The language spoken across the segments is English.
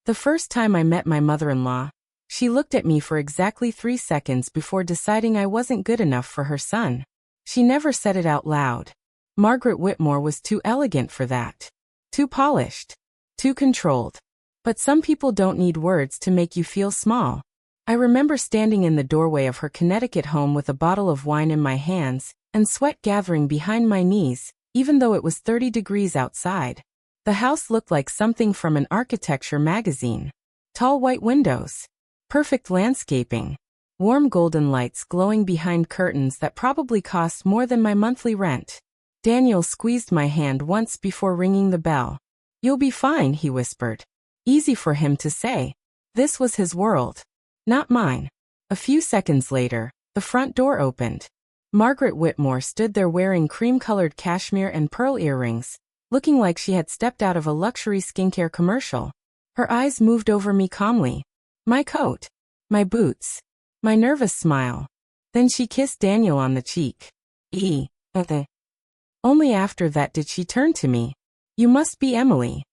The first time I met my mother-in-law, she looked at me for exactly 3 seconds before deciding I wasn't good enough for her son. She never said it out loud. Margaret Whitmore was too elegant for that. Too polished. Too controlled. But some people don't need words to make you feel small. I remember standing in the doorway of her Connecticut home with a bottle of wine in my hands, and sweat gathering behind my knees, even though it was 30 degrees outside. The house looked like something from an architecture magazine. Tall white windows. Perfect landscaping. Warm golden lights glowing behind curtains that probably cost more than my monthly rent. Daniel squeezed my hand once before ringing the bell. "You'll be fine," he whispered. Easy for him to say. This was his world. Not mine. A few seconds later, the front door opened. Margaret Whitmore stood there wearing cream-colored cashmere and pearl earrings, looking like she had stepped out of a luxury skincare commercial. Her eyes moved over me calmly. My coat. My boots. My nervous smile. Then she kissed Daniel on the cheek. Only after that did she turn to me. "You must be Emily."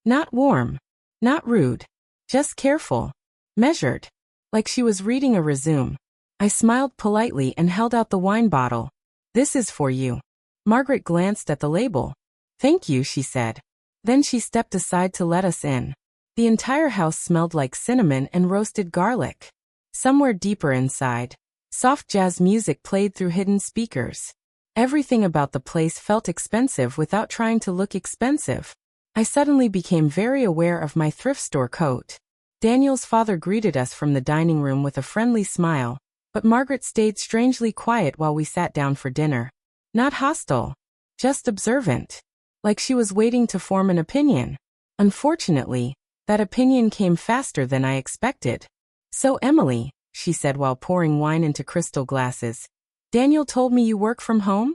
Not warm. Not rude. Just careful. Measured. Like she was reading a resume. I smiled politely and held out the wine bottle. "This is for you." Margaret glanced at the label. "Thank you," she said. Then she stepped aside to let us in. The entire house smelled like cinnamon and roasted garlic. Somewhere deeper inside, soft jazz music played through hidden speakers. Everything about the place felt expensive without trying to look expensive. I suddenly became very aware of my thrift store coat. Daniel's father greeted us from the dining room with a friendly smile, but Margaret stayed strangely quiet while we sat down for dinner. Not hostile. Just observant. Like she was waiting to form an opinion. Unfortunately, that opinion came faster than I expected. "So Emily," she said while pouring wine into crystal glasses, "Daniel told me you work from home?"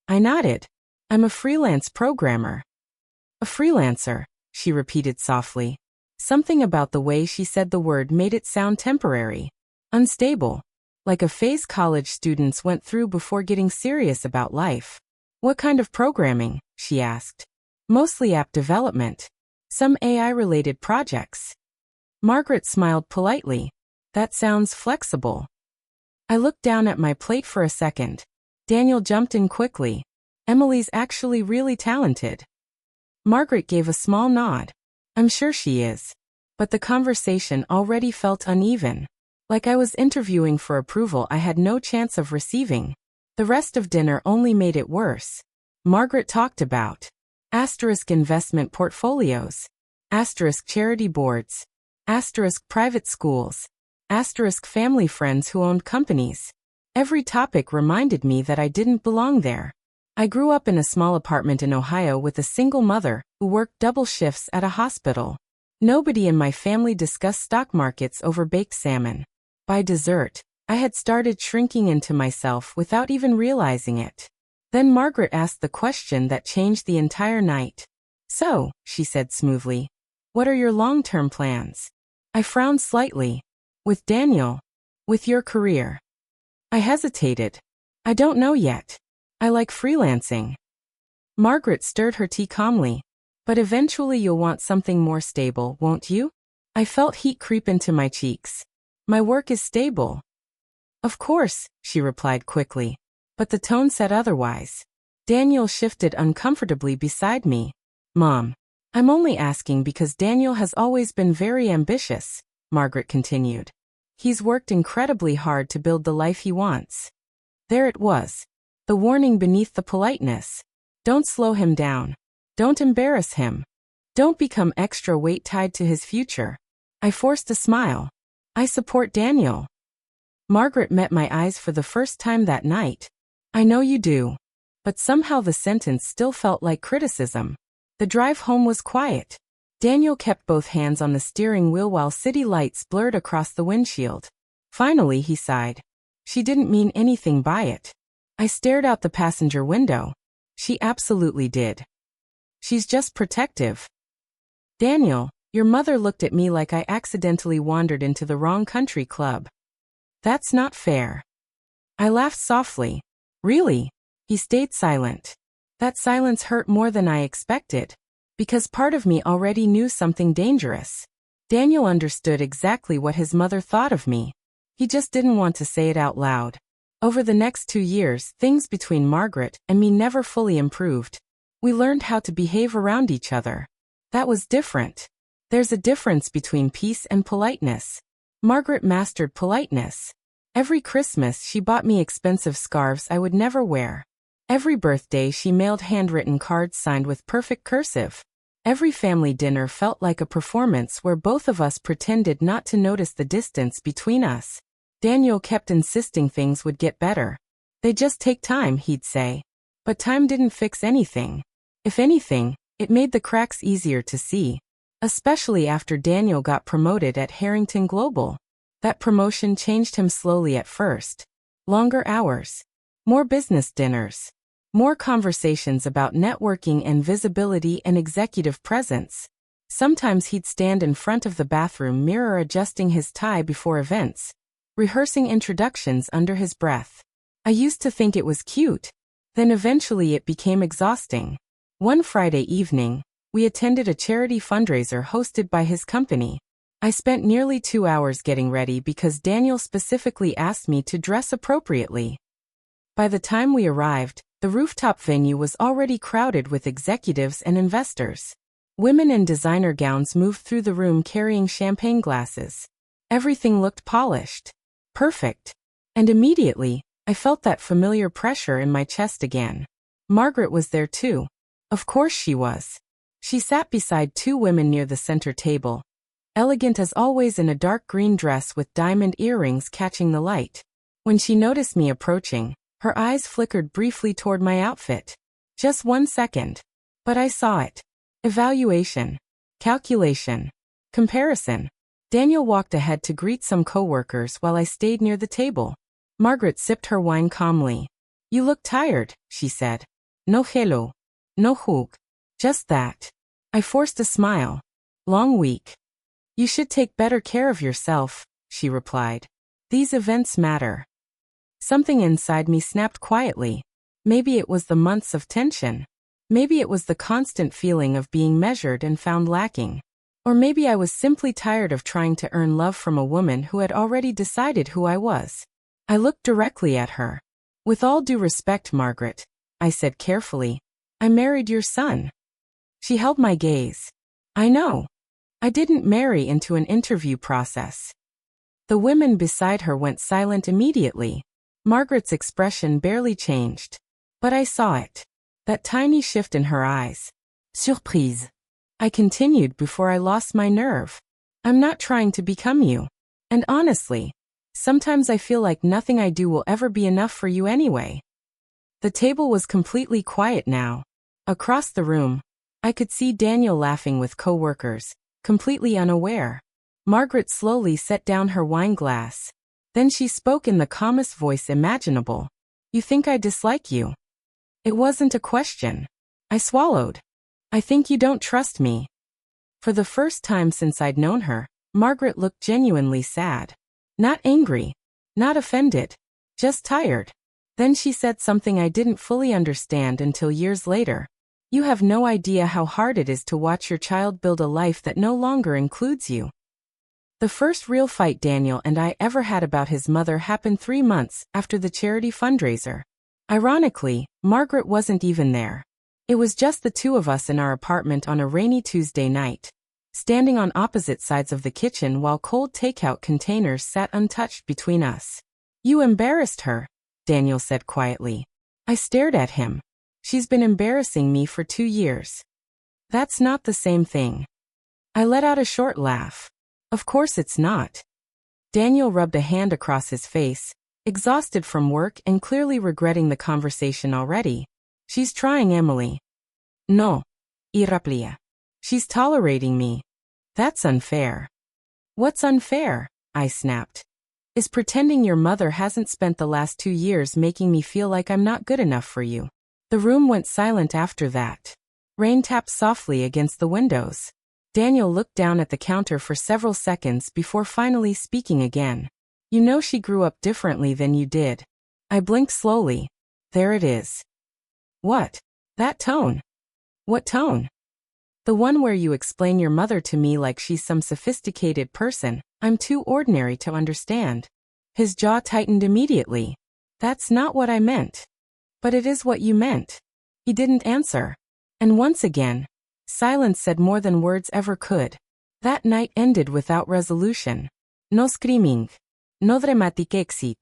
I nodded. "I'm a freelance programmer." "A freelancer," she repeated softly. Something about the way she said the word made it sound temporary. Unstable. Like a phase college students went through before getting serious about life. "What kind of programming?" she asked. "Mostly app development. Some AI-related projects." Margaret smiled politely. "That sounds flexible." I looked down at my plate for a second. Daniel jumped in quickly. "Emily's actually really talented." Margaret gave a small nod. "I'm sure she is." But the conversation already felt uneven. Like I was interviewing for approval I had no chance of receiving. The rest of dinner only made it worse. Margaret talked about investment portfolios, charity boards, private schools, family friends who owned companies. Every topic reminded me that I didn't belong there. I grew up in a small apartment in Ohio with a single mother who worked double shifts at a hospital. Nobody in my family discussed stock markets over baked salmon. By dessert, I had started shrinking into myself without even realizing it. Then Margaret asked the question that changed the entire night. "So," she said smoothly, "what are your long-term plans?" I frowned slightly. "With Daniel? With your career?" I hesitated. "I don't know yet. I like freelancing." Margaret stirred her tea calmly. "But eventually you'll want something more stable, won't you?" I felt heat creep into my cheeks. "My work is stable." "Of course," she replied quickly. But the tone said otherwise. Daniel shifted uncomfortably beside me. "Mom, I'm only asking because Daniel has always been very ambitious," Margaret continued. "He's worked incredibly hard to build the life he wants." There it was. The warning beneath the politeness. Don't slow him down. Don't embarrass him. Don't become extra weight tied to his future. I forced a smile. "I support Daniel." Margaret met my eyes for the first time that night. "I know you do." But somehow the sentence still felt like criticism. The drive home was quiet. Daniel kept both hands on the steering wheel while city lights blurred across the windshield. Finally he sighed. She didn't mean anything by it. I stared out the passenger window. She absolutely did. "She's just protective." "Daniel, your mother looked at me like I accidentally wandered into the wrong country club." "That's not fair." I laughed softly. "Really?" He stayed silent. That silence hurt more than I expected. Because part of me already knew something dangerous. Daniel understood exactly what his mother thought of me. He just didn't want to say it out loud. Over the next 2 years, things between Margaret and me never fully improved. We learned how to behave around each other. That was different. There's a difference between peace and politeness. Margaret mastered politeness. Every Christmas she bought me expensive scarves I would never wear. Every birthday she mailed handwritten cards signed with perfect cursive. Every family dinner felt like a performance where both of us pretended not to notice the distance between us. Daniel kept insisting things would get better. They just take time, he'd say. But time didn't fix anything. If anything, it made the cracks easier to see. Especially after Daniel got promoted at Harrington Global. That promotion changed him slowly at first. Longer hours. More business dinners. More conversations about networking and visibility and executive presence. Sometimes he'd stand in front of the bathroom mirror adjusting his tie before events, rehearsing introductions under his breath. I used to think it was cute. Then eventually it became exhausting. One Friday evening, we attended a charity fundraiser hosted by his company. I spent nearly 2 hours getting ready because Daniel specifically asked me to dress appropriately. By the time we arrived, the rooftop venue was already crowded with executives and investors. Women in designer gowns moved through the room carrying champagne glasses. Everything looked polished. Perfect. And immediately, I felt that familiar pressure in my chest again. Margaret was there too. Of course she was. She sat beside 2 women near the center table. Elegant as always in a dark green dress with diamond earrings catching the light. When she noticed me approaching, her eyes flickered briefly toward my outfit. Just 1 second. But I saw it. Evaluation. Calculation. Comparison. Daniel walked ahead to greet some coworkers while I stayed near the table. Margaret sipped her wine calmly. "You look tired," she said. "No hello. No hug. Just that." I forced a smile. "Long week." "You should take better care of yourself," she replied. "These events matter." Something inside me snapped quietly. Maybe it was the months of tension. Maybe it was the constant feeling of being measured and found lacking. Or maybe I was simply tired of trying to earn love from a woman who had already decided who I was. I looked directly at her. "With all due respect, Margaret," I said carefully, "I married your son." She held my gaze. "I know. I didn't marry into an interview process." The women beside her went silent immediately. Margaret's expression barely changed. But I saw it. That tiny shift in her eyes. "Surprise," I continued before I lost my nerve. "I'm not trying to become you. And honestly, sometimes I feel like nothing I do will ever be enough for you anyway." The table was completely quiet now. Across the room, I could see Daniel laughing with coworkers, completely unaware. Margaret slowly set down her wine glass. Then she spoke in the calmest voice imaginable. "You think I dislike you?" It wasn't a question. I swallowed. "I think you don't trust me." For the first time since I'd known her, Margaret looked genuinely sad. Not angry. Not offended. Just tired. Then she said something I didn't fully understand until years later. "You have no idea how hard it is to watch your child build a life that no longer includes you." The first real fight Daniel and I ever had about his mother happened 3 months after the charity fundraiser. Ironically, Margaret wasn't even there. It was just the 2 of us in our apartment on a rainy Tuesday night, standing on opposite sides of the kitchen while cold takeout containers sat untouched between us. "You embarrassed her," Daniel said quietly. I stared at him. "She's been embarrassing me for 2 years." "That's not the same thing." I let out a short laugh. "Of course it's not." Daniel rubbed a hand across his face, exhausted from work and clearly regretting the conversation already. "She's trying, Emily." "No. Iraplia. She's tolerating me." "That's unfair." "What's unfair?" I snapped. "Is pretending your mother hasn't spent the last 2 years making me feel like I'm not good enough for you." The room went silent after that. Rain tapped softly against the windows. Daniel looked down at the counter for several seconds before finally speaking again. "You know she grew up differently than you did." I blinked slowly. "There it is." "What?" "That tone." "What tone?" The one where you explain your mother to me like she's some sophisticated person I'm too ordinary to understand. His jaw tightened immediately. That's not what I meant. But it is what you meant. He didn't answer. And once again, silence said more than words ever could. That night ended without resolution. No screaming. No dramatic exit.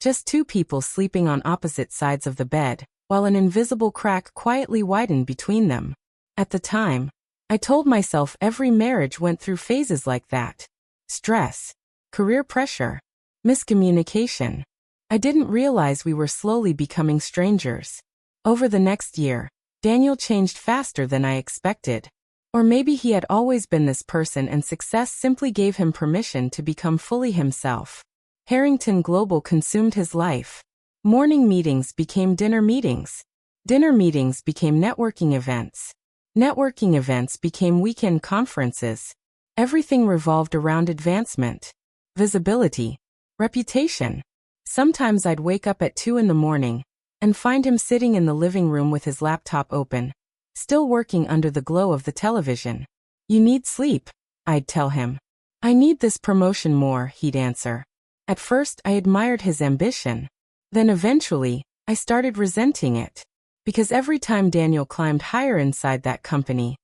Just two people sleeping on opposite sides of the bed, while an invisible crack quietly widened between them. At the time, I told myself every marriage went through phases like that. Stress, career pressure, miscommunication. I didn't realize we were slowly becoming strangers. Over the next year, Daniel changed faster than I expected. Or maybe he had always been this person and success simply gave him permission to become fully himself. Harrington Global consumed his life. Morning meetings became dinner meetings. Dinner meetings became networking events. Networking events became weekend conferences. Everything revolved around advancement, visibility, reputation. Sometimes I'd wake up at 2 in the morning and find him sitting in the living room with his laptop open, still working under the glow of the television. You need sleep, I'd tell him. I need this promotion more, he'd answer. At first, I admired his ambition. Then eventually, I started resenting it. Because every time Daniel climbed higher inside that company,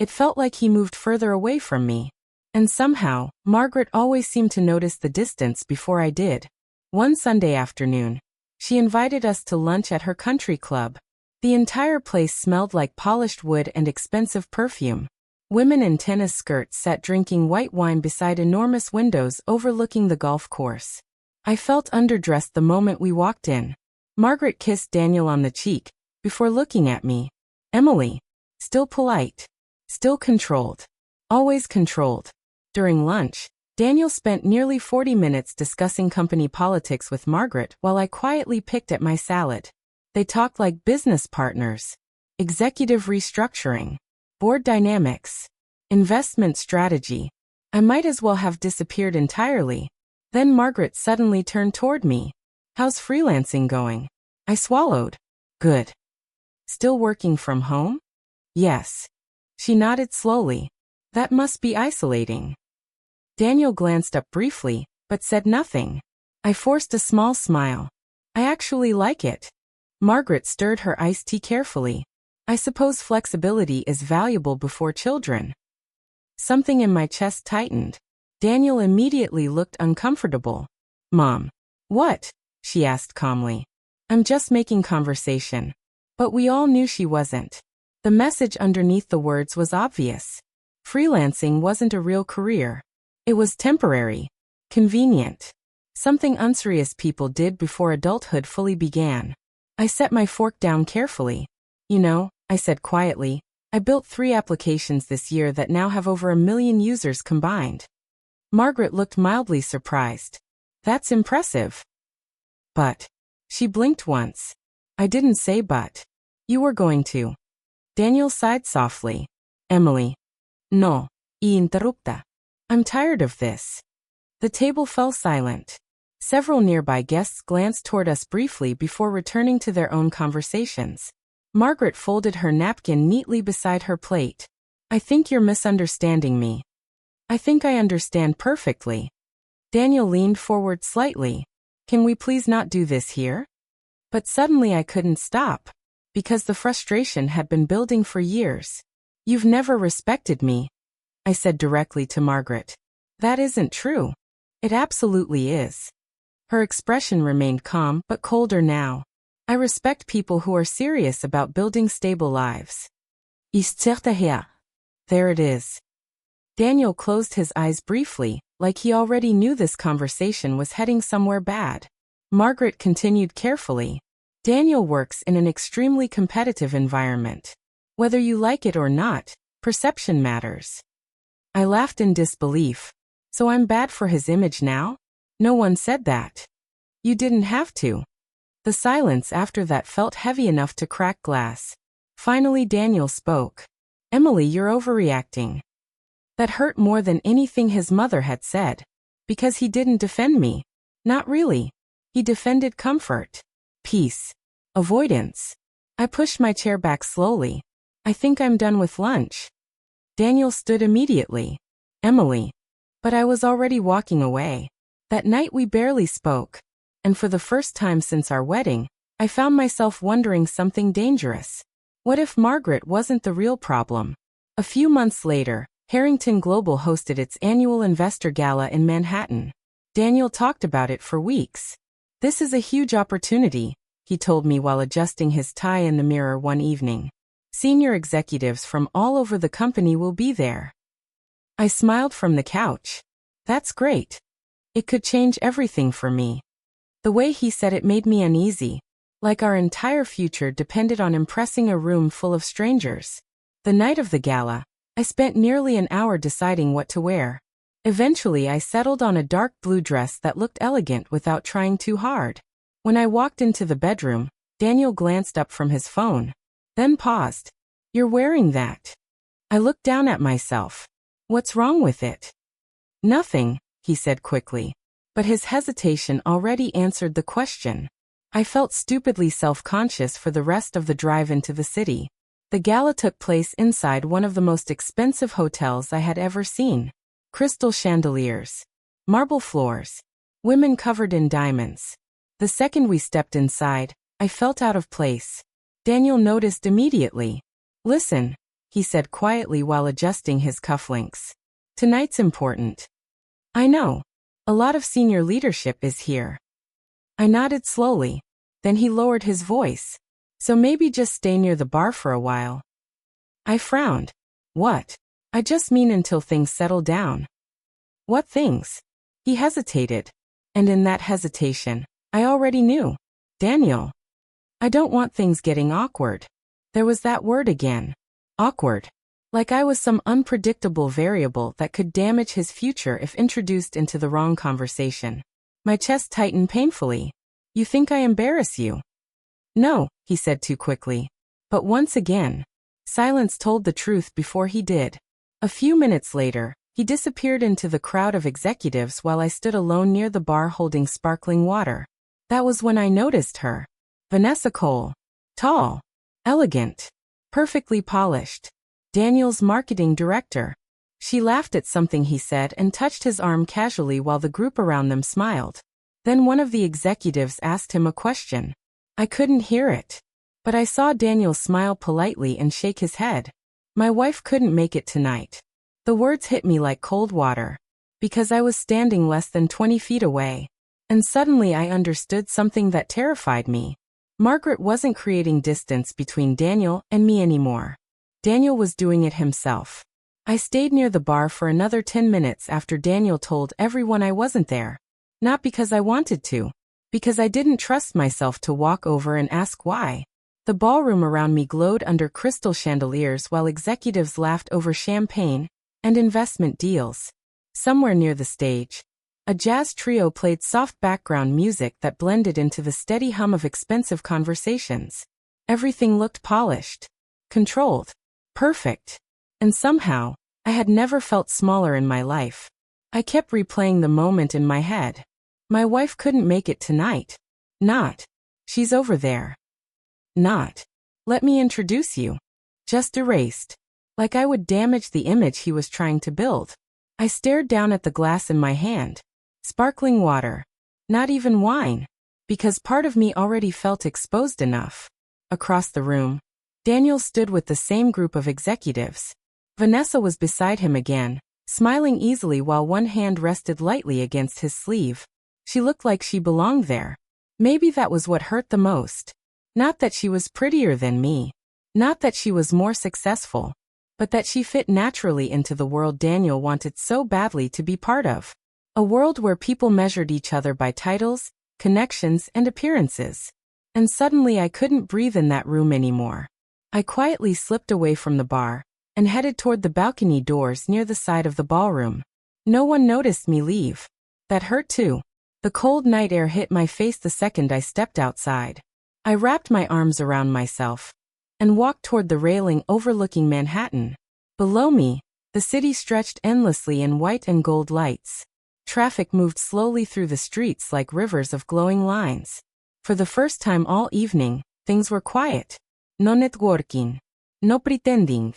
it felt like he moved further away from me. And somehow, Margaret always seemed to notice the distance before I did. One Sunday afternoon, she invited us to lunch at her country club. The entire place smelled like polished wood and expensive perfume. Women in tennis skirts sat drinking white wine beside enormous windows overlooking the golf course. I felt underdressed the moment we walked in. Margaret kissed Daniel on the cheek, before looking at me. Emily. Still polite. Still controlled. Always controlled. During lunch, Daniel spent nearly 40 minutes discussing company politics with Margaret while I quietly picked at my salad. They talked like business partners. Executive restructuring. Board dynamics. Investment strategy. I might as well have disappeared entirely. Then Margaret suddenly turned toward me. How's freelancing going? I swallowed. Good. Still working from home? Yes. She nodded slowly. That must be isolating. Daniel glanced up briefly, but said nothing. I forced a small smile. I actually like it. Margaret stirred her iced tea carefully. I suppose flexibility is valuable before children. Something in my chest tightened. Daniel immediately looked uncomfortable. Mom. What? She asked calmly. I'm just making conversation. But we all knew she wasn't. The message underneath the words was obvious. Freelancing wasn't a real career. It was temporary. Convenient. Something unserious people did before adulthood fully began. I set my fork down carefully. You know, I said quietly, I built 3 applications this year that now have over 1 million users combined. Margaret looked mildly surprised. That's impressive. But. She blinked once. I didn't say but. You were going to. Daniel sighed softly. Emily. No. Interrupta. I'm tired of this. The table fell silent. Several nearby guests glanced toward us briefly before returning to their own conversations. Margaret folded her napkin neatly beside her plate. I think you're misunderstanding me. I think I understand perfectly. Daniel leaned forward slightly. Can we please not do this here? But suddenly I couldn't stop. Because the frustration had been building for years. You've never respected me, I said directly to Margaret. That isn't true. It absolutely is. Her expression remained calm but colder now. I respect people who are serious about building stable lives. There it is. Daniel closed his eyes briefly, like he already knew this conversation was heading somewhere bad. Margaret continued carefully. Daniel works in an extremely competitive environment. Whether you like it or not, perception matters. I laughed in disbelief. So I'm bad for his image now? No one said that. You didn't have to. The silence after that felt heavy enough to crack glass. Finally Daniel spoke. Emily, you're overreacting. That hurt more than anything his mother had said. Because he didn't defend me. Not really. He defended comfort. Peace. Avoidance. I pushed my chair back slowly. I think I'm done with lunch. Daniel stood immediately. Emily. But I was already walking away. That night we barely spoke, and for the first time since our wedding, I found myself wondering something dangerous. What if Margaret wasn't the real problem? A few months later, Harrington Global hosted its annual investor gala in Manhattan. Daniel talked about it for weeks. "This is a huge opportunity," he told me while adjusting his tie in the mirror one evening. "Senior executives from all over the company will be there." I smiled from the couch. "That's great. It could change everything for me." The way he said it made me uneasy, like our entire future depended on impressing a room full of strangers. The night of the gala, I spent nearly an hour deciding what to wear. Eventually I settled on a dark blue dress that looked elegant without trying too hard. When I walked into the bedroom, Daniel glanced up from his phone, then paused. "You're wearing that." I looked down at myself. "What's wrong with it?" "Nothing," he said quickly. But his hesitation already answered the question. I felt stupidly self-conscious for the rest of the drive into the city. The gala took place inside one of the most expensive hotels I had ever seen. Crystal chandeliers, marble floors, women covered in diamonds. The second we stepped inside, I felt out of place. Daniel noticed immediately. "Listen," he said quietly while adjusting his cufflinks. "Tonight's important." "I know. A lot of senior leadership is here." I nodded slowly. Then he lowered his voice. "So maybe just stay near the bar for a while." I frowned. "What?" "I just mean until things settle down." "What things?" He hesitated. And in that hesitation, I already knew. "Daniel, I don't want things getting awkward." There was that word again. Awkward. Like I was some unpredictable variable that could damage his future if introduced into the wrong conversation. My chest tightened painfully. "You think I embarrass you?" "No," he said too quickly. But once again, silence told the truth before he did. A few minutes later, he disappeared into the crowd of executives while I stood alone near the bar holding sparkling water. That was when I noticed her. Vanessa Cole. Tall. Elegant. Perfectly polished. Daniel's marketing director. She laughed at something he said and touched his arm casually while the group around them smiled. Then one of the executives asked him a question. I couldn't hear it, but I saw Daniel smile politely and shake his head. "My wife couldn't make it tonight." The words hit me like cold water, because I was standing less than 20 feet away. And suddenly I understood something that terrified me. Margaret wasn't creating distance between Daniel and me anymore. Daniel was doing it himself. I stayed near the bar for another 10 minutes after Daniel told everyone I wasn't there. Not because I wanted to, because I didn't trust myself to walk over and ask why. The ballroom around me glowed under crystal chandeliers while executives laughed over champagne and investment deals. Somewhere near the stage, a jazz trio played soft background music that blended into the steady hum of expensive conversations. Everything looked polished, controlled, perfect. And somehow, I had never felt smaller in my life. I kept replaying the moment in my head. My wife couldn't make it tonight. Not. She's over there. Not. Let me introduce you. Just erased. Like I would damage the image he was trying to build. I stared down at the glass in my hand. Sparkling water. Not even wine. Because part of me already felt exposed enough. Across the room, Daniel stood with the same group of executives. Vanessa was beside him again, smiling easily while one hand rested lightly against his sleeve. She looked like she belonged there. Maybe that was what hurt the most. Not that she was prettier than me. Not that she was more successful. But that she fit naturally into the world Daniel wanted so badly to be part of. A world where people measured each other by titles, connections, and appearances. And suddenly I couldn't breathe in that room anymore. I quietly slipped away from the bar and headed toward the balcony doors near the side of the ballroom. No one noticed me leave. That hurt too. The cold night air hit my face the second I stepped outside. I wrapped my arms around myself and walked toward the railing overlooking Manhattan. Below me, the city stretched endlessly in white and gold lights. Traffic moved slowly through the streets like rivers of glowing lines. For the first time all evening, things were quiet. No networking. No pretending.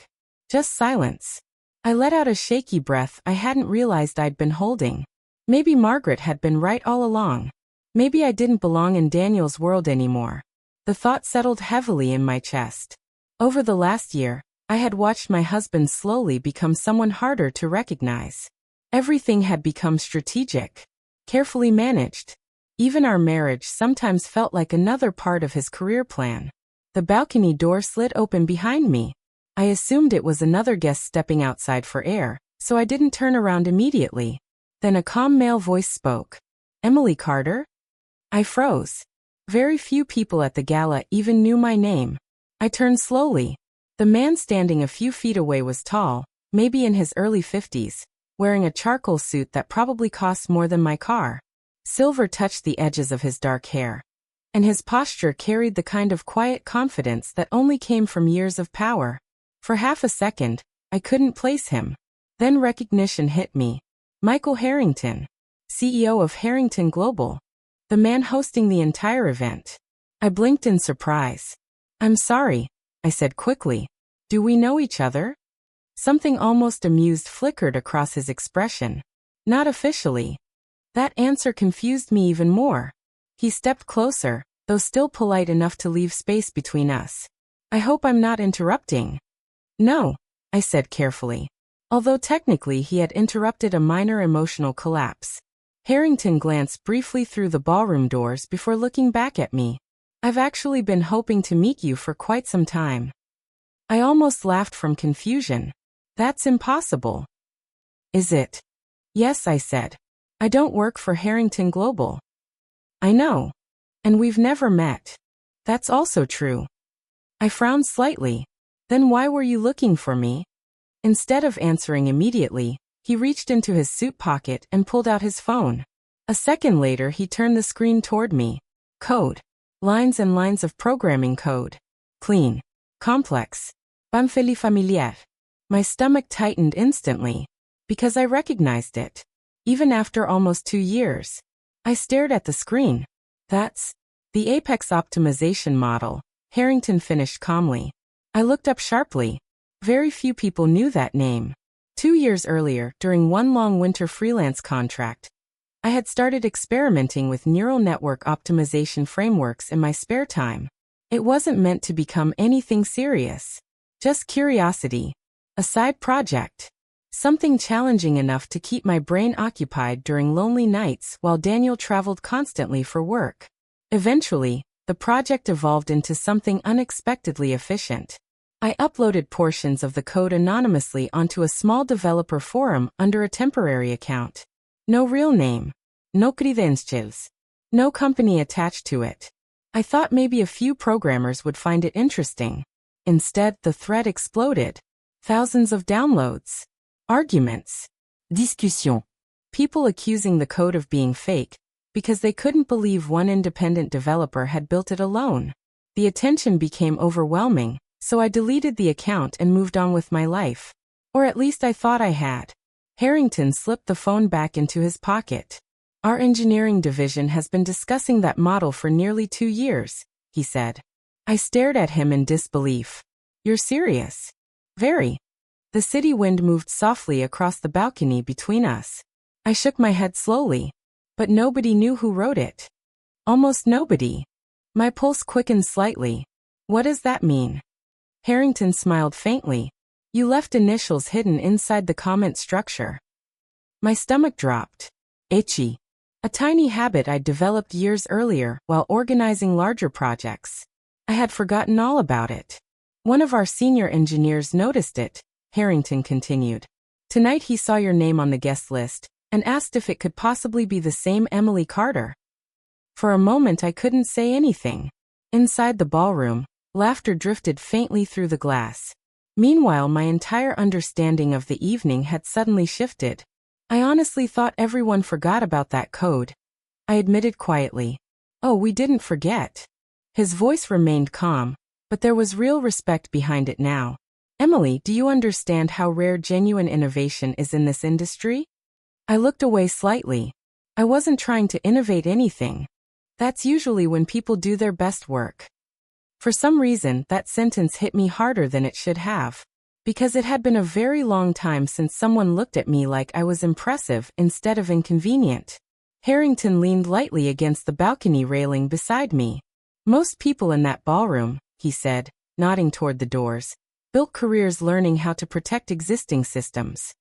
Just silence. I let out a shaky breath I hadn't realized I'd been holding. Maybe Margaret had been right all along. Maybe I didn't belong in Daniel's world anymore. The thought settled heavily in my chest. Over the last year, I had watched my husband slowly become someone harder to recognize. Everything had become strategic, carefully managed. Even our marriage sometimes felt like another part of his career plan. The balcony door slid open behind me. I assumed it was another guest stepping outside for air, so I didn't turn around immediately. Then a calm male voice spoke. "Emily Carter?" I froze. Very few people at the gala even knew my name. I turned slowly. The man standing a few feet away was tall, maybe in his early 50s, wearing a charcoal suit that probably cost more than my car. Silver touched the edges of his dark hair. And his posture carried the kind of quiet confidence that only came from years of power. For half a second, I couldn't place him. Then recognition hit me. Michael Harrington, CEO of Harrington Global. The man hosting the entire event. I blinked in surprise. "I'm sorry," I said quickly. "Do we know each other?" Something almost amused flickered across his expression. "Not officially." That answer confused me even more. He stepped closer, though still polite enough to leave space between us. "I hope I'm not interrupting." "No," I said carefully. Although technically he had interrupted a minor emotional collapse. Harrington glanced briefly through the ballroom doors before looking back at me. "I've actually been hoping to meet you for quite some time." I almost laughed from confusion. "That's impossible." "Is it?" "Yes," I said. "I don't work for Harrington Global." "I know. And we've never met." "That's also true." I frowned slightly. "Then why were you looking for me?" Instead of answering immediately, he reached into his suit pocket and pulled out his phone. A second later he turned the screen toward me. Code. Lines and lines of programming code. Clean. Complex. Familiar. My stomach tightened instantly. Because I recognized it. Even after almost 2 years. I stared at the screen. "That's the Apex optimization model," Harrington finished calmly. I looked up sharply. Very few people knew that name. 2 years earlier, during one long winter freelance contract, I had started experimenting with neural network optimization frameworks in my spare time. It wasn't meant to become anything serious. Just curiosity. A side project. Something challenging enough to keep my brain occupied during lonely nights while Daniel traveled constantly for work. Eventually, the project evolved into something unexpectedly efficient. I uploaded portions of the code anonymously onto a small developer forum under a temporary account. No real name. No credentials. No company attached to it. I thought maybe a few programmers would find it interesting. Instead, the thread exploded. Thousands of downloads. Arguments. Discussion. People accusing the code of being fake because they couldn't believe one independent developer had built it alone. The attention became overwhelming. So I deleted the account and moved on with my life. Or at least I thought I had. Harrington slipped the phone back into his pocket. "Our engineering division has been discussing that model for nearly 2 years, he said. I stared at him in disbelief. "You're serious?" "Very." The city wind moved softly across the balcony between us. I shook my head slowly. But nobody knew who wrote it. Almost nobody. My pulse quickened slightly. "What does that mean?" Harrington smiled faintly. "You left initials hidden inside the comment structure." My stomach dropped. Itchy. A tiny habit I'd developed years earlier while organizing larger projects. I had forgotten all about it. "One of our senior engineers noticed it," Harrington continued. "Tonight he saw your name on the guest list and asked if it could possibly be the same Emily Carter." For a moment I couldn't say anything. Inside the ballroom, laughter drifted faintly through the glass. Meanwhile, my entire understanding of the evening had suddenly shifted. "I honestly thought everyone forgot about that code," I admitted quietly. "Oh, we didn't forget." His voice remained calm, but there was real respect behind it now. "Emily, do you understand how rare genuine innovation is in this industry?" I looked away slightly. I wasn't trying to innovate anything. That's usually when people do their best work. For some reason, that sentence hit me harder than it should have. Because it had been a very long time since someone looked at me like I was impressive instead of inconvenient. Harrington leaned lightly against the balcony railing beside me. Most people in that ballroom, he said, nodding toward the doors, built careers learning how to protect existing systems.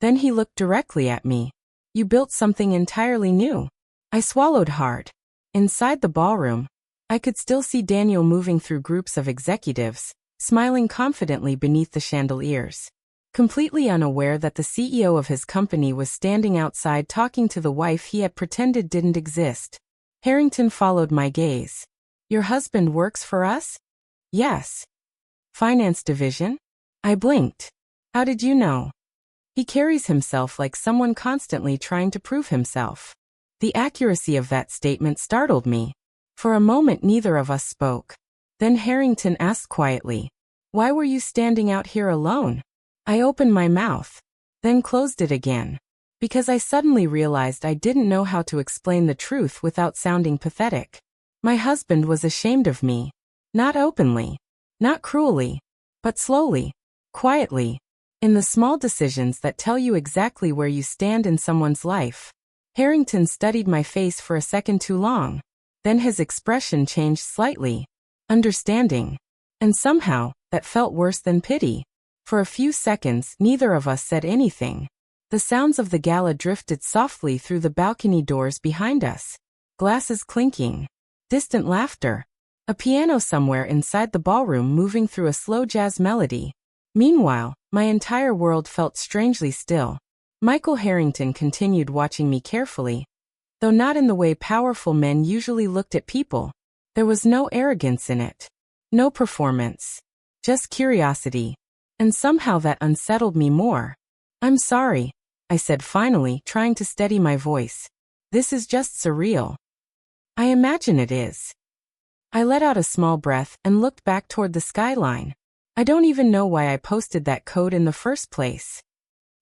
Then he looked directly at me. You built something entirely new. I swallowed hard. Inside the ballroom, I could still see Daniel moving through groups of executives, smiling confidently beneath the chandeliers. Completely unaware that the CEO of his company was standing outside talking to the wife he had pretended didn't exist. Harrington followed my gaze. Your husband works for us? Yes. Finance division? I blinked. How did you know? He carries himself like someone constantly trying to prove himself. The accuracy of that statement startled me. For a moment neither of us spoke. Then Harrington asked quietly, "Why were you standing out here alone?" I opened my mouth, then closed it again, because I suddenly realized I didn't know how to explain the truth without sounding pathetic. My husband was ashamed of me. Not openly, not cruelly, but slowly, quietly, in the small decisions that tell you exactly where you stand in someone's life. Harrington studied my face for a second too long. Then his expression changed slightly. Understanding. And somehow, that felt worse than pity. For a few seconds, neither of us said anything. The sounds of the gala drifted softly through the balcony doors behind us. Glasses clinking. Distant laughter. A piano somewhere inside the ballroom moving through a slow jazz melody. Meanwhile, my entire world felt strangely still. Michael Harrington continued watching me carefully. Though not in the way powerful men usually looked at people. There was no arrogance in it. No performance. Just curiosity. And somehow that unsettled me more. "I'm sorry," I said finally, trying to steady my voice. "This is just surreal." "I imagine it is." I let out a small breath and looked back toward the skyline. I don't even know why I posted that code in the first place.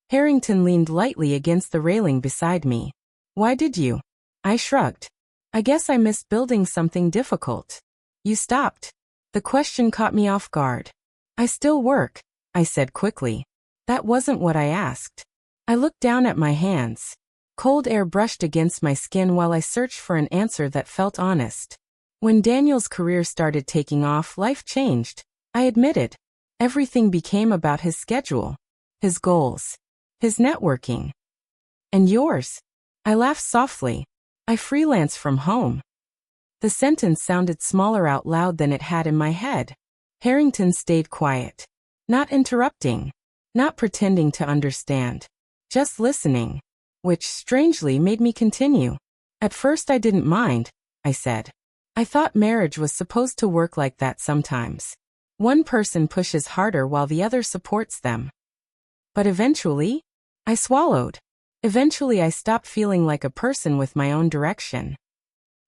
Harrington leaned lightly against the railing beside me. "Why did you?" I shrugged. "I guess I missed building something difficult." "You stopped." The question caught me off guard. "I still work," I said quickly. "That wasn't what I asked." I looked down at my hands. Cold air brushed against my skin while I searched for an answer that felt honest. When Daniel's career started taking off, life changed. I admitted. Everything became about his schedule, his goals, his networking. "And yours?" I laughed softly. "I freelance from home." The sentence sounded smaller out loud than it had in my head. Harrington stayed quiet. Not interrupting. Not pretending to understand. Just listening. Which, strangely, made me continue. "At first I didn't mind," I said. "I thought marriage was supposed to work like that sometimes. One person pushes harder while the other supports them. But eventually, I swallowed. Eventually I stopped feeling like a person with my own direction."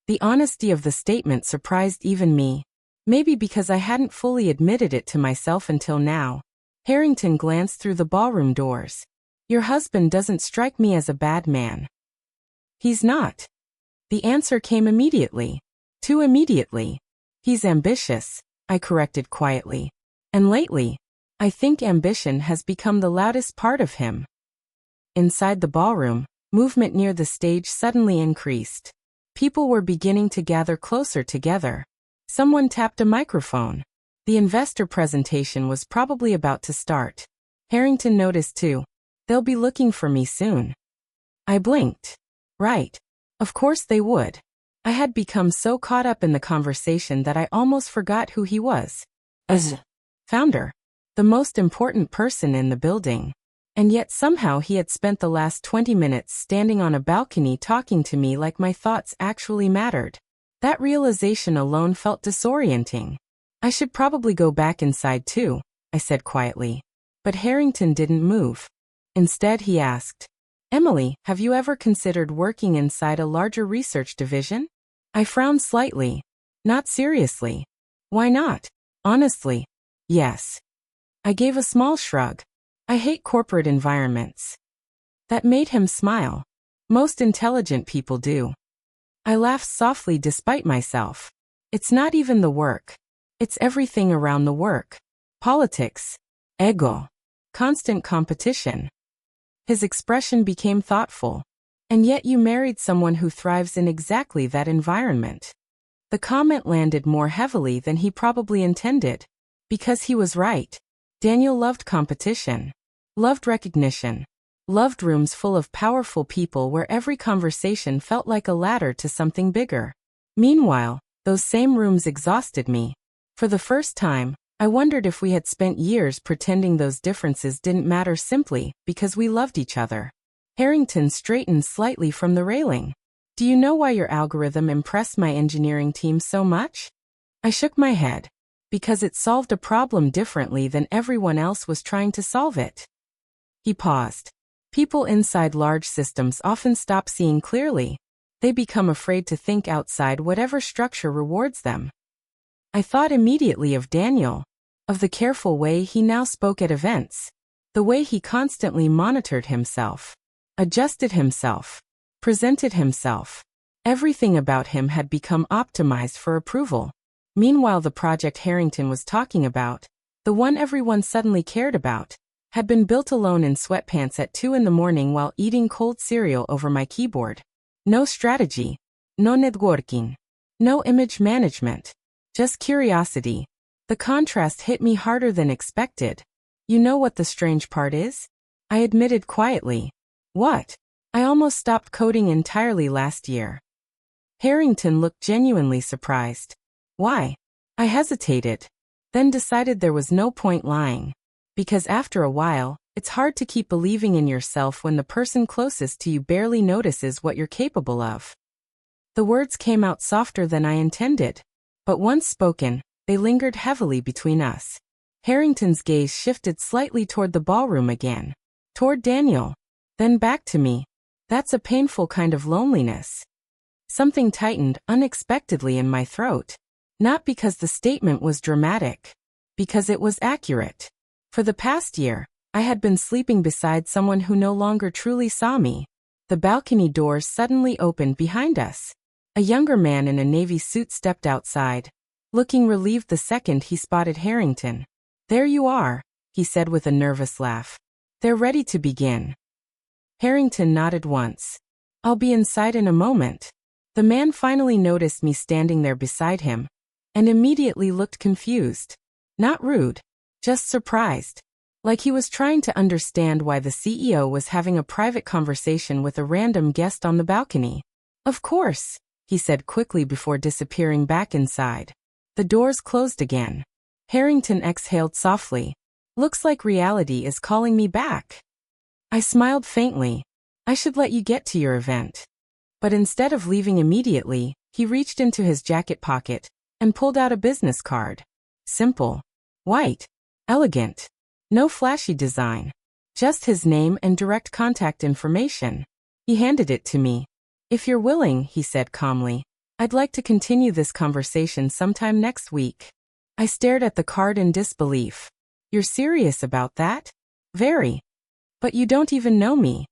The honesty of the statement surprised even me. Maybe because I hadn't fully admitted it to myself until now. Harrington glanced through the ballroom doors. "Your husband doesn't strike me as a bad man." "He's not." The answer came immediately. Too immediately. "He's ambitious," I corrected quietly. "And lately, I think ambition has become the loudest part of him." Inside the ballroom, movement near the stage suddenly increased. People were beginning to gather closer together. Someone tapped a microphone. The investor presentation was probably about to start. Harrington noticed too. "They'll be looking for me soon." I blinked. Right. Of course they would. I had become so caught up in the conversation that I almost forgot who he was. As founder. The most important person in the building. And yet somehow he had spent the last 20 minutes standing on a balcony talking to me like my thoughts actually mattered. That realization alone felt disorienting. "I should probably go back inside too," I said quietly. But Harrington didn't move. Instead he asked, "Emily, have you ever considered working inside a larger research division?" I frowned slightly. Not seriously. "Why not?" "Honestly, yes." I gave a small shrug. "I hate corporate environments." That made him smile. "Most intelligent people do." I laughed softly despite myself. "It's not even the work. It's everything around the work. Politics. Ego. Constant competition. His expression became thoughtful. And yet you married someone who thrives in exactly that environment. The comment landed more heavily than he probably intended. Because he was right. Daniel loved competition. Loved recognition. Loved rooms full of powerful people where every conversation felt like a ladder to something bigger. Meanwhile, those same rooms exhausted me. For the first time, I wondered if we had spent years pretending those differences didn't matter simply because we loved each other. Harrington straightened slightly from the railing. Do you know why your algorithm impressed my engineering team so much? I shook my head. Because it solved a problem differently than everyone else was trying to solve it. He paused. People inside large systems often stop seeing clearly. They become afraid to think outside whatever structure rewards them. I thought immediately of Daniel, of the careful way he now spoke at events, the way he constantly monitored himself, adjusted himself, presented himself. Everything about him had become optimized for approval. Meanwhile, the project Harrington was talking about, the one everyone suddenly cared about, had been built alone in sweatpants at 2 a.m. while eating cold cereal over my keyboard. No strategy, no networking, no image management, just curiosity. The contrast hit me harder than expected. You know what the strange part is? I admitted quietly. What? I almost stopped coding entirely last year. Harrington looked genuinely surprised. Why? I hesitated, then decided there was no point lying. Because after a while, it's hard to keep believing in yourself when the person closest to you barely notices what you're capable of. The words came out softer than I intended, but once spoken, they lingered heavily between us. Harrington's gaze shifted slightly toward the ballroom again, toward Daniel, then back to me. That's a painful kind of loneliness. Something tightened unexpectedly in my throat. Not because the statement was dramatic, because it was accurate. For the past year, I had been sleeping beside someone who no longer truly saw me. The balcony doors suddenly opened behind us. A younger man in a navy suit stepped outside, looking relieved the second he spotted Harrington. There you are, he said with a nervous laugh. They're ready to begin. Harrington nodded once. I'll be inside in a moment. The man finally noticed me standing there beside him, and immediately looked confused. Not rude, just surprised. Like he was trying to understand why the CEO was having a private conversation with a random guest on the balcony. Of course, he said quickly before disappearing back inside. The doors closed again. Harrington exhaled softly. Looks like reality is calling me back. I smiled faintly. I should let you get to your event. But instead of leaving immediately, he reached into his jacket pocket and pulled out a business card. Simple. White. Elegant. No flashy design. Just his name and direct contact information. He handed it to me. If you're willing, he said calmly, I'd like to continue this conversation sometime next week. I stared at the card in disbelief. You're serious about that? Very. But you don't even know me.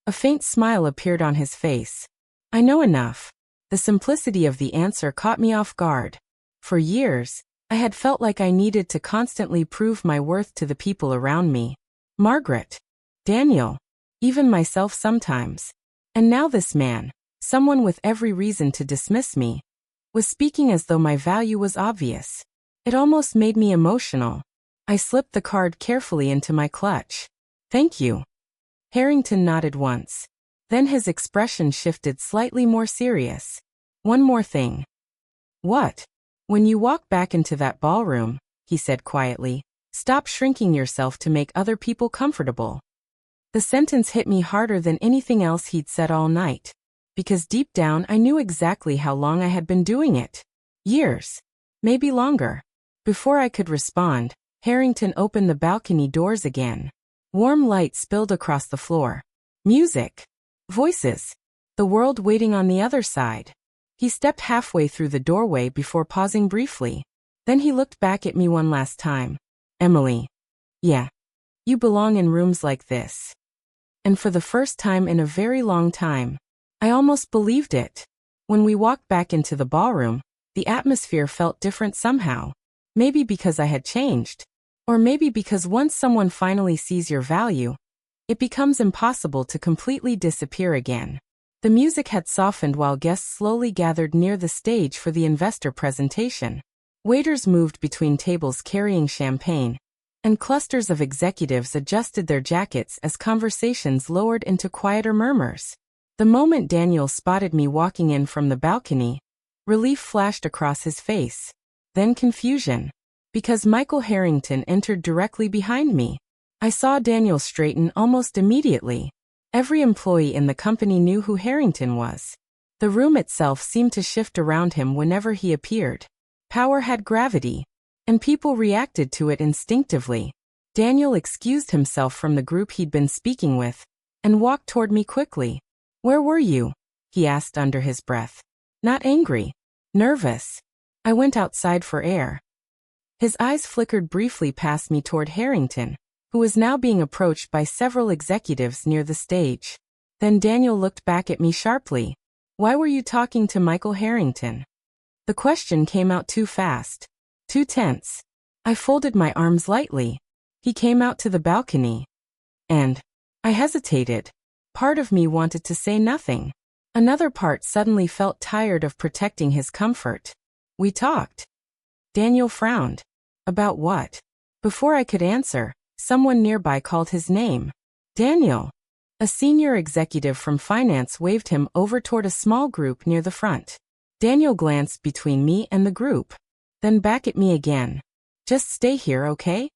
A faint smile appeared on his face. I know enough. The simplicity of the answer caught me off guard. For years, I had felt like I needed to constantly prove my worth to the people around me. Margaret, Daniel, even myself sometimes. And now this man, someone with every reason to dismiss me, was speaking as though my value was obvious. It almost made me emotional. I slipped the card carefully into my clutch. Thank you. Harrington nodded once. Then his expression shifted slightly more serious. One more thing. What? When you walk back into that ballroom, he said quietly, stop shrinking yourself to make other people comfortable. The sentence hit me harder than anything else he'd said all night. Because deep down I knew exactly how long I had been doing it. Years. Maybe longer. Before I could respond, Harrington opened the balcony doors again. Warm light spilled across the floor. Music. Voices. The world waiting on the other side. He stepped halfway through the doorway before pausing briefly. Then he looked back at me one last time. Emily. Yeah. You belong in rooms like this. And for the first time in a very long time, I almost believed it. When we walked back into the ballroom, the atmosphere felt different somehow. Maybe because I had changed. Or maybe because once someone finally sees your value, it becomes impossible to completely disappear again. The music had softened while guests slowly gathered near the stage for the investor presentation. Waiters moved between tables carrying champagne, and clusters of executives adjusted their jackets as conversations lowered into quieter murmurs. The moment Daniel spotted me walking in from the balcony, relief flashed across his face. Then confusion. Because Michael Harrington entered directly behind me. I saw Daniel straighten almost immediately. Every employee in the company knew who Harrington was. The room itself seemed to shift around him whenever he appeared. Power had gravity, and people reacted to it instinctively. Daniel excused himself from the group he'd been speaking with, and walked toward me quickly. "Where were you?" he asked under his breath. "Not angry. Nervous. I went outside for air." His eyes flickered briefly past me toward Harrington, who was now being approached by several executives near the stage. Then Daniel looked back at me sharply. "Why were you talking to Michael Harrington?" The question came out too fast. Too tense. I folded my arms lightly. He came out to the balcony. And I hesitated. Part of me wanted to say nothing. Another part suddenly felt tired of protecting his comfort. "We talked." Daniel frowned. "About what?" Before I could answer, someone nearby called his name. "Daniel." A senior executive from finance waved him over toward a small group near the front. Daniel glanced between me and the group, then back at me again. "Just stay here, okay?"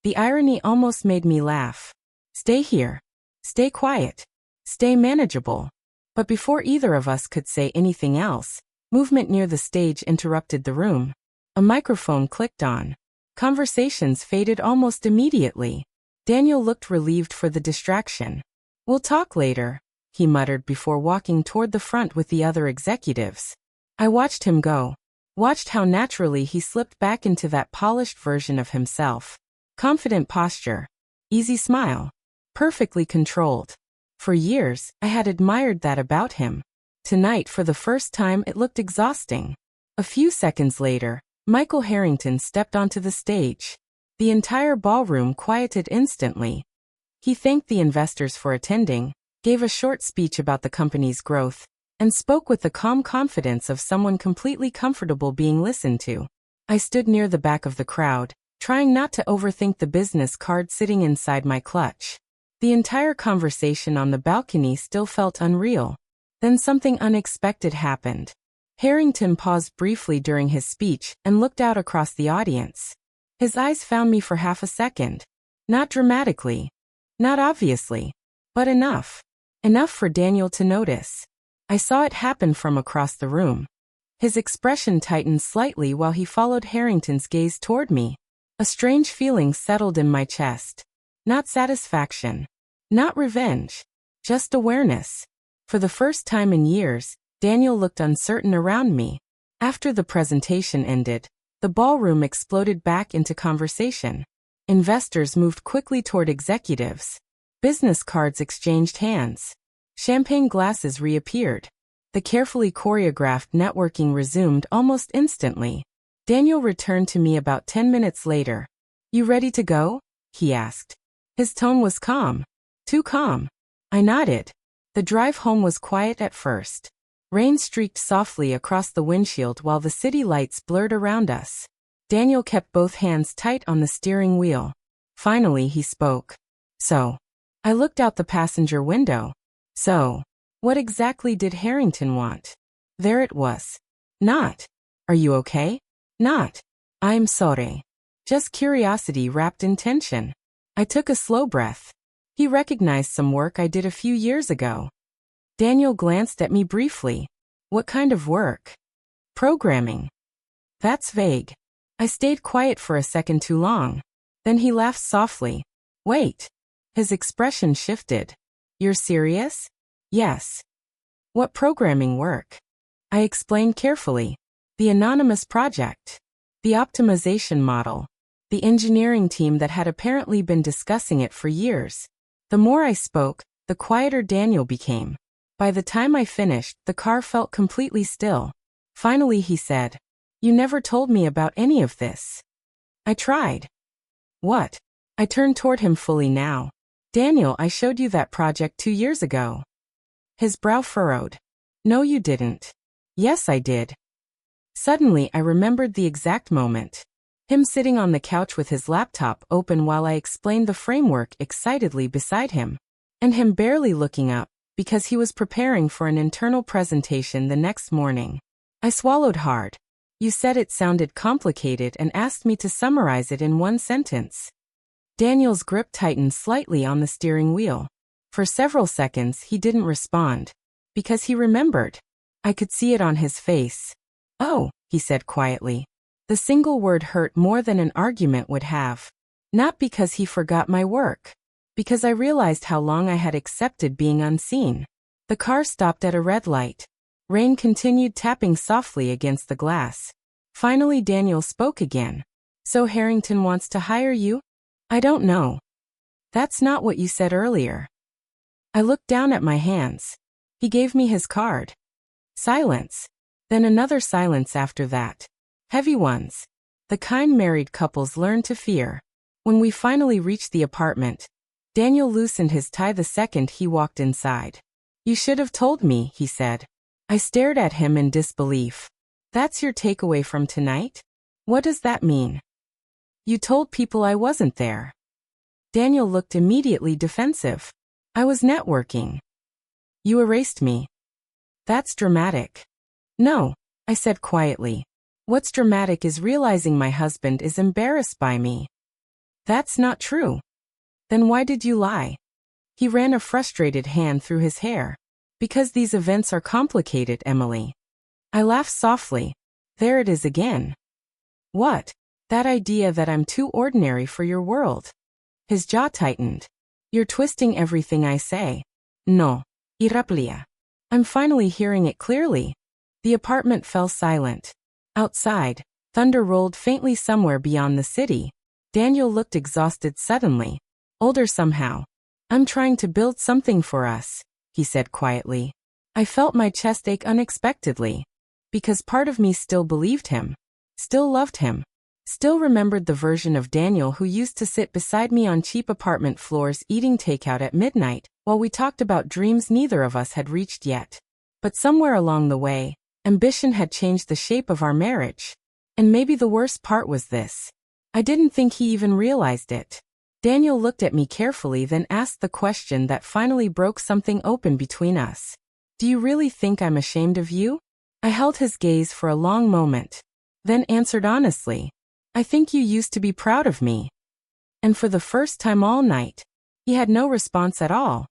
The irony almost made me laugh. Stay here. Stay quiet. Stay manageable. But before either of us could say anything else, movement near the stage interrupted the room. A microphone clicked on. Conversations faded almost immediately. Daniel looked relieved for the distraction. "We'll talk later," he muttered before walking toward the front with the other executives. I watched him go. Watched how naturally he slipped back into that polished version of himself. Confident posture. Easy smile. Perfectly controlled. For years, I had admired that about him. Tonight, for the first time, it looked exhausting. A few seconds later, Michael Harrington stepped onto the stage. The entire ballroom quieted instantly. He thanked the investors for attending, gave a short speech about the company's growth, and spoke with the calm confidence of someone completely comfortable being listened to. I stood near the back of the crowd, trying not to overthink the business card sitting inside my clutch. The entire conversation on the balcony still felt unreal. Then something unexpected happened. Harrington paused briefly during his speech and looked out across the audience. His eyes found me for half a second. Not dramatically. Not obviously. But enough. Enough for Daniel to notice. I saw it happen from across the room. His expression tightened slightly while he followed Harrington's gaze toward me. A strange feeling settled in my chest. Not satisfaction. Not revenge. Just awareness. For the first time in years, Daniel looked uncertain around me. After the presentation ended, the ballroom exploded back into conversation. Investors moved quickly toward executives. Business cards exchanged hands. Champagne glasses reappeared. The carefully choreographed networking resumed almost instantly. Daniel returned to me about 10 minutes later. "You ready to go?" he asked. His tone was calm. Too calm. I nodded. The drive home was quiet at first. Rain streaked softly across the windshield while the city lights blurred around us. Daniel kept both hands tight on the steering wheel. Finally, he spoke. "So." I looked out the passenger window. "So, what exactly did Harrington want?" There it was. Not, "Are you okay?" Not, "I'm sorry." Just curiosity wrapped in tension. I took a slow breath. He recognized some work I did a few years ago. Daniel glanced at me briefly. "What kind of work?" "Programming." "That's vague." I stayed quiet for a second too long. Then he laughed softly. "Wait." His expression shifted. "You're serious?" "Yes." "What programming work?" I explained carefully. The anonymous project. The optimization model. The engineering team that had apparently been discussing it for years. The more I spoke, the quieter Daniel became. By the time I finished, the car felt completely still. Finally he said, "You never told me about any of this." I tried. What? I turned toward him fully now. Daniel, I showed you that project 2 years ago. His brow furrowed. No, you didn't. Yes, I did. Suddenly, I remembered the exact moment. Him sitting on the couch with his laptop open while I explained the framework excitedly beside him. And him barely looking up, because he was preparing for an internal presentation the next morning. I swallowed hard. You said it sounded complicated and asked me to summarize it in one sentence. Daniel's grip tightened slightly on the steering wheel. For several seconds he didn't respond. Because he remembered. I could see it on his face. Oh, he said quietly. The single word hurt more than an argument would have. Not because he forgot my work. Because I realized how long I had accepted being unseen. The car stopped at a red light. Rain continued tapping softly against the glass. Finally Daniel spoke again. So Harrington wants to hire you? I don't know. That's not what you said earlier. I looked down at my hands. He gave me his card. Silence. Then another silence after that. Heavy ones. The kind married couples learn to fear. When we finally reached the apartment, Daniel loosened his tie the second he walked inside. You should have told me, he said. I stared at him in disbelief. That's your takeaway from tonight? What does that mean? You told people I wasn't there. Daniel looked immediately defensive. I was networking. You erased me. That's dramatic. No, I said quietly. What's dramatic is realizing my husband is embarrassed by me. That's not true. Then why did you lie? He ran a frustrated hand through his hair. Because these events are complicated, Emily. I laughed softly. There it is again. What? That idea that I'm too ordinary for your world. His jaw tightened. You're twisting everything I say. No. Iraplia. I'm finally hearing it clearly. The apartment fell silent. Outside, thunder rolled faintly somewhere beyond the city. Daniel looked exhausted suddenly. Older somehow. I'm trying to build something for us, he said quietly. I felt my chest ache unexpectedly. Because part of me still believed him. Still loved him. Still remembered the version of Daniel who used to sit beside me on cheap apartment floors eating takeout at midnight, while we talked about dreams neither of us had reached yet. But somewhere along the way, ambition had changed the shape of our marriage. And maybe the worst part was this. I didn't think he even realized it. Daniel looked at me carefully, then asked the question that finally broke something open between us. Do you really think I'm ashamed of you? I held his gaze for a long moment, then answered honestly. I think you used to be proud of me. And for the first time all night, he had no response at all.